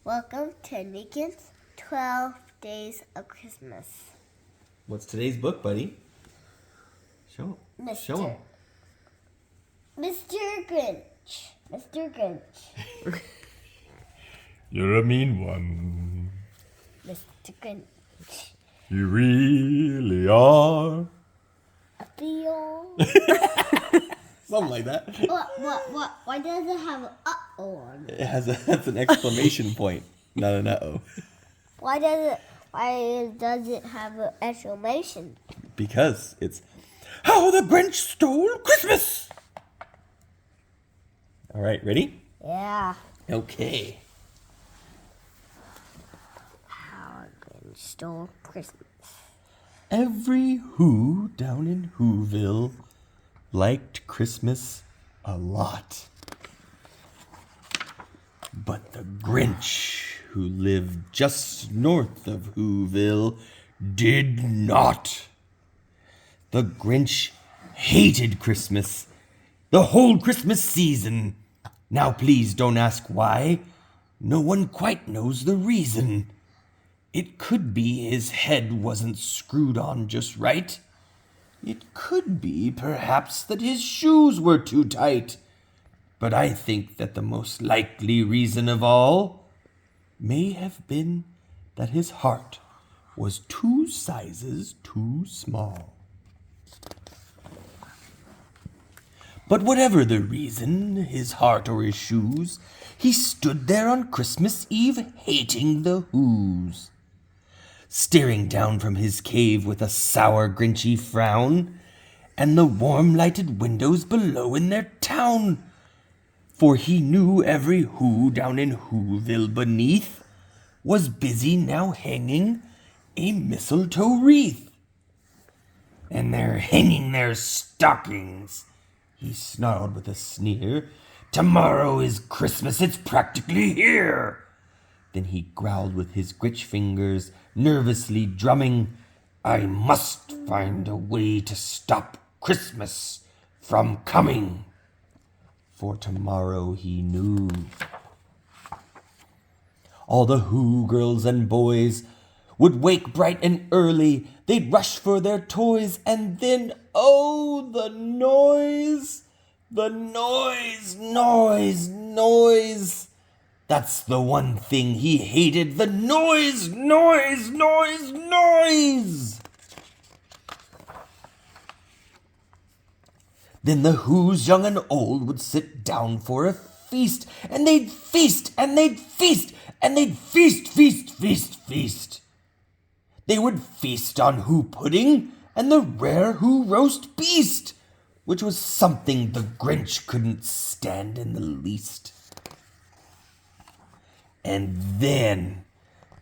Welcome to Nickens 12 Days of Christmas. What's today's book, buddy? Show him. Mr. Grinch. Mr. Grinch. You're a mean one. Mr. Grinch. You really are. A feel. Something like that. What? Why does it have an uh-oh on it? That's an exclamation point, not an uh-oh. Why does it have an exclamation? Because it's How the Grinch Stole Christmas! All right, ready? Yeah. Okay. How the Grinch stole Christmas. Every Who down in Whoville liked Christmas a lot. But the Grinch, who lived just north of Whoville, did not. The Grinch hated Christmas, the whole Christmas season. Now please don't ask why. No one quite knows the reason. It could be his head wasn't screwed on just right. It could be, perhaps, that his shoes were too tight. But I think that the most likely reason of all may have been that his heart was 2 sizes too small. But whatever the reason, his heart or his shoes, he stood there on Christmas Eve hating the Whos. Staring down from his cave with a sour, grinchy frown, and the warm lighted windows below in their town. For he knew every Who down in Whoville beneath was busy now hanging a mistletoe wreath. And they're hanging their stockings, he snarled with a sneer. Tomorrow is Christmas, it's practically here. Then he growled with his Grinch fingers, nervously drumming, I must find a way to stop Christmas from coming. For tomorrow he knew. All the Who girls and boys would wake bright and early. They'd rush for their toys, and then, oh, the noise! The noise! That's the one thing he hated, the noise! Then the Whos, young and old, would sit down for a feast, and they'd feast, and they'd feast, and they'd feast. They would feast on Who pudding and the rare Who roast beast, which was something the Grinch couldn't stand in the least. And then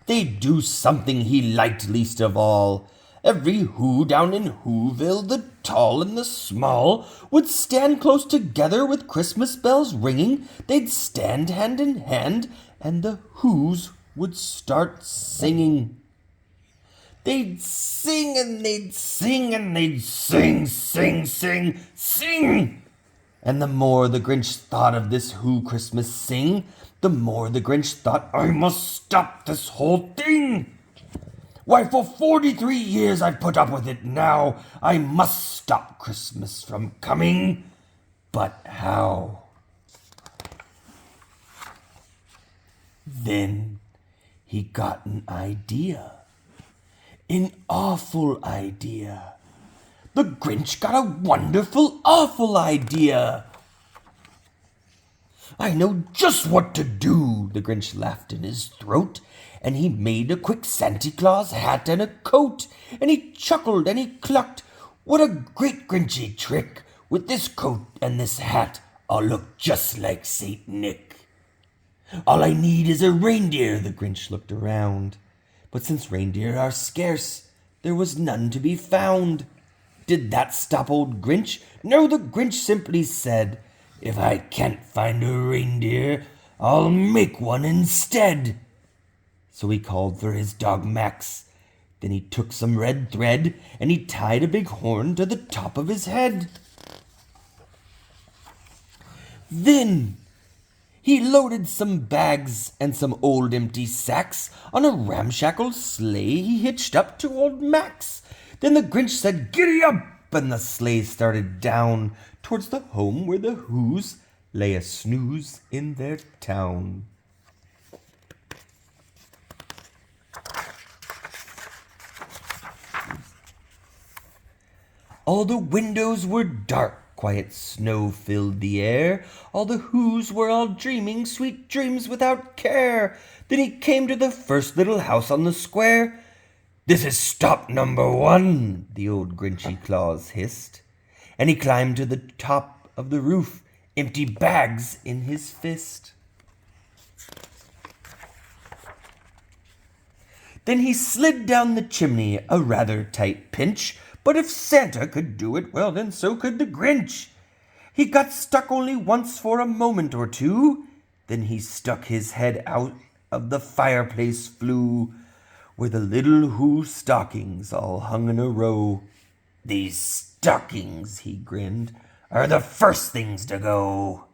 they'd do something he liked least of all. Every Who down in Whoville, the tall and the small, would stand close together with Christmas bells ringing. They'd stand hand in hand, and the Whos would start singing. They'd sing and they'd sing and they'd sing. And the more the Grinch thought of this Who Christmas sing, the more the Grinch thought, I must stop this whole thing. Why, for 43 years I've put up with it now. I must stop Christmas from coming. But how? Then he got an idea. An awful idea. The Grinch got a wonderful, awful idea. I know just what to do, the Grinch laughed in his throat, and he made a quick Santa Claus hat and a coat, and he chuckled and he clucked, what a great Grinchy trick! With this coat and this hat, I'll look just like Saint Nick. All I need is a reindeer, the Grinch looked around. But since reindeer are scarce, there was none to be found. Did that stop old Grinch? No, the Grinch simply said, if I can't find a reindeer, I'll make one instead. So he called for his dog Max. Then he took some red thread, and he tied a big horn to the top of his head. Then He loaded some bags and some old empty sacks on a ramshackle sleigh he hitched up to old Max. Then the Grinch said, "Giddy up!" and the sleigh started down towards the home where the Who's lay a snooze in their town. All the windows were dark, quiet snow filled the air. All the Who's were all dreaming sweet dreams without care. Then he came to the first little house on the square. "This is stop number 1, the old Grinchy Claus hissed. And he climbed to the top of the roof, empty bags in his fist. Then he slid down the chimney, a rather tight pinch, but if Santa could do it, well, then so could the Grinch. He got stuck only once for a moment or two, then he stuck his head out of the fireplace flue, where the little Who stockings all hung in a row. "These stockings," he grinned, "are the first things to go."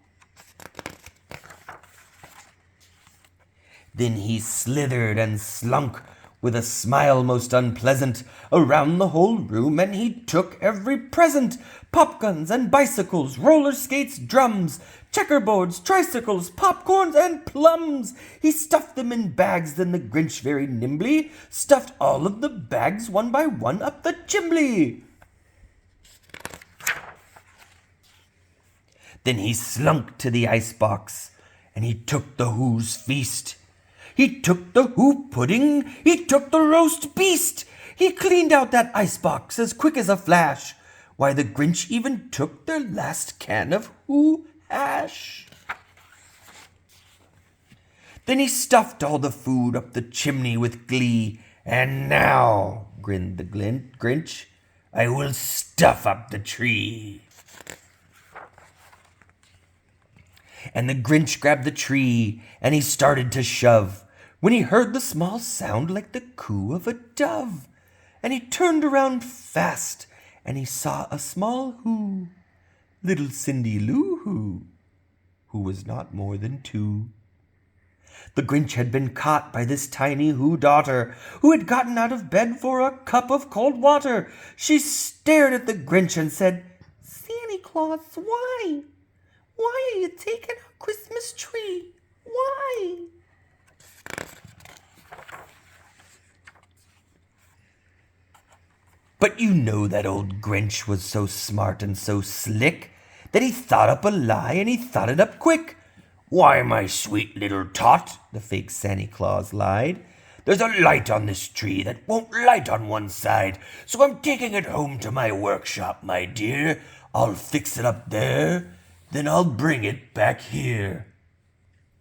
Then he slithered and slunk with a smile most unpleasant around the whole room, and he took every present: popguns and bicycles, roller skates, drums, checkerboards, tricycles, popcorns, and plums. He stuffed them in bags, then the Grinch very nimbly stuffed all of the bags one by one up the chimbley. Then he slunk to the icebox, and he took the Who's feast. He took the Who pudding, he took the roast beast. He cleaned out that icebox as quick as a flash. Why, the Grinch even took their last can of Who hash. Then he stuffed all the food up the chimney with glee. "And now," grinned the Grinch, "I will stuff up the tree." And the Grinch grabbed the tree, and he started to shove, when he heard the small sound like the coo of a dove. And he turned around fast, and he saw a small Who, little Cindy Lou who was not more than 2. The Grinch had been caught by this tiny Who daughter, who had gotten out of bed for a cup of cold water. She stared at the Grinch and said, "Santa Claus, why? Why are you taking our Christmas tree? Why?" But you know that old Grinch was so smart and so slick that he thought up a lie, and he thought it up quick. "Why, my sweet little tot," the fake Santa Claus lied, "there's a light on this tree that won't light on one side, so I'm taking it home to my workshop, my dear. I'll fix it up there, then I'll bring it back here."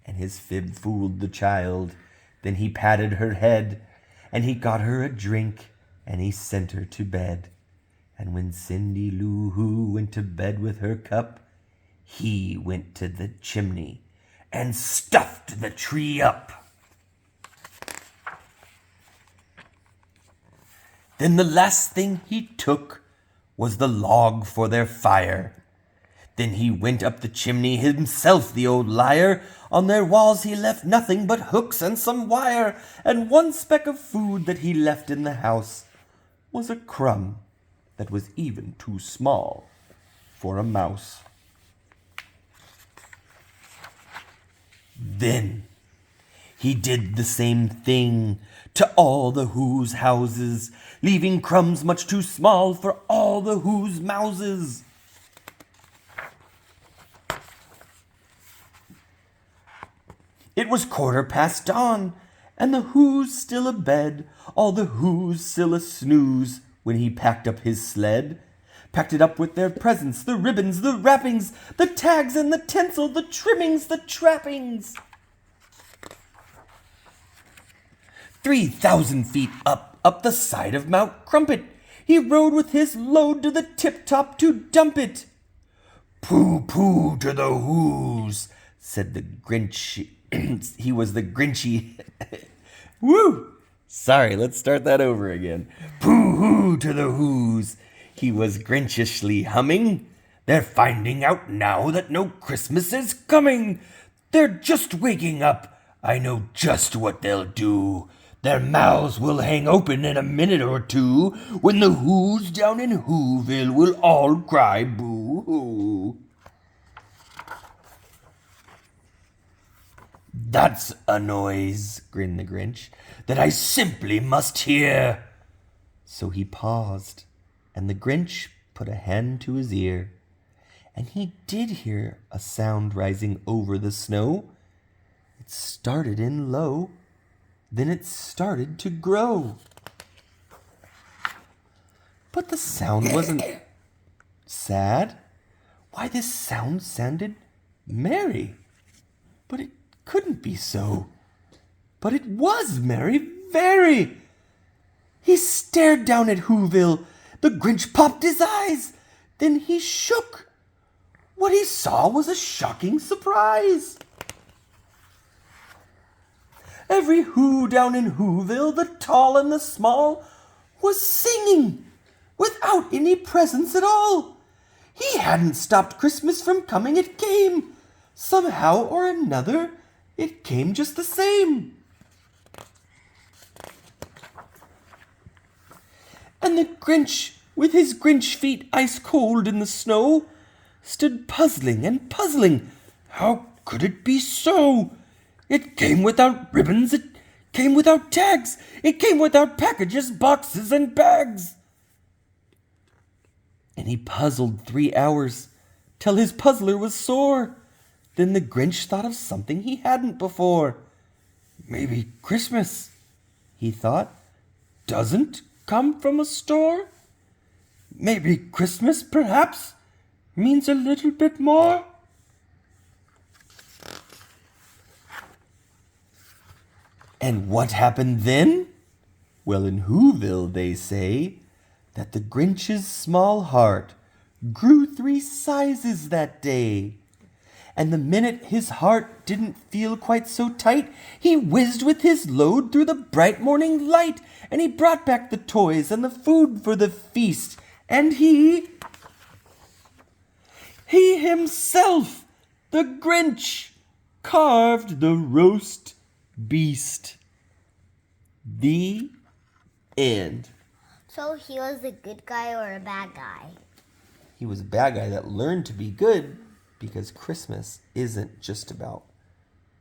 And his fib fooled the child. Then he patted her head, and he got her a drink, and he sent her to bed. And when Cindy Lou Who went to bed with her cup, he went to the chimney and stuffed the tree up. Then the last thing he took was the log for their fire. Then he went up the chimney himself, the old liar. On their walls he left nothing but hooks and some wire, and one speck of food that he left in the house was a crumb that was even too small for a mouse. Then he did the same thing to all the Who's houses, leaving crumbs much too small for all the Who's mouses. It was dawn, and the Who's still abed, all the Who's still a snooze, when he packed up his sled. Packed it up with their presents, the ribbons, the wrappings, the tags and the tinsel, the trimmings, the trappings. 3,000 feet up the side of Mount Crumpet, he rode with his load to the tip-top to dump it. "Pooh-pooh to the Who's," said the Grinch. He was the Grinchy. Woo! Sorry, let's start that over again. "Pooh-hoo to the Who's," he was Grinchishly humming. "They're finding out now that no Christmas is coming. They're just waking up. I know just what they'll do. Their mouths will hang open in a minute or two when the Who's down in Whoville will all cry boo-hoo. That's a noise, grinned the Grinch, that I simply must hear. So he paused, and the Grinch put a hand to his ear, and he did hear a sound rising over the snow. It started in low, then it started to grow. But the sound wasn't sad. Why, this sound sounded merry. But it couldn't be so. But it was merry, very. He stared down at Whoville. The Grinch popped his eyes. Then he shook. What he saw was a shocking surprise. Every Who down in Whoville, the tall and the small, was singing without any presents at all. He hadn't stopped Christmas from coming. It came. Somehow or another, it came just the same. And the Grinch, with his Grinch feet ice cold in the snow, stood puzzling and puzzling. How could it be so? It came without ribbons, it came without tags, it came without packages, boxes, and bags. And he puzzled 3 hours, till his puzzler was sore. Then the Grinch thought of something he hadn't before. Maybe Christmas, he thought, doesn't come from a store? Maybe Christmas, perhaps, means a little bit more? And what happened then? Well, in Whoville they say that the Grinch's small heart grew 3 sizes that day. And the minute his heart didn't feel quite so tight, he whizzed with his load through the bright morning light, and he brought back the toys and the food for the feast, and he himself, the Grinch, carved the roast beast. The end. So he was a good guy or a bad guy? He was a bad guy that learned to be good, because Christmas isn't just about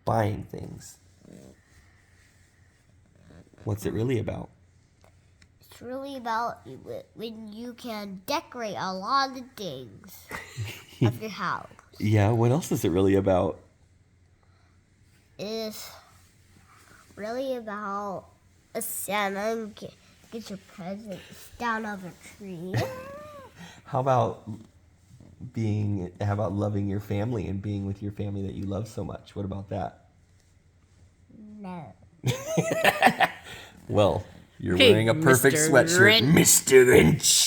buying things. What's it really about? It's really about when you can decorate a lot of things of your house. Yeah, what else is it really about? It's really about a Santa and get your presents down off a tree. How about loving your family and being with your family that you love so much? What about that? No. Well, you're Hey, wearing a perfect Mr. sweatshirt, Grinch. Mr. Grinch.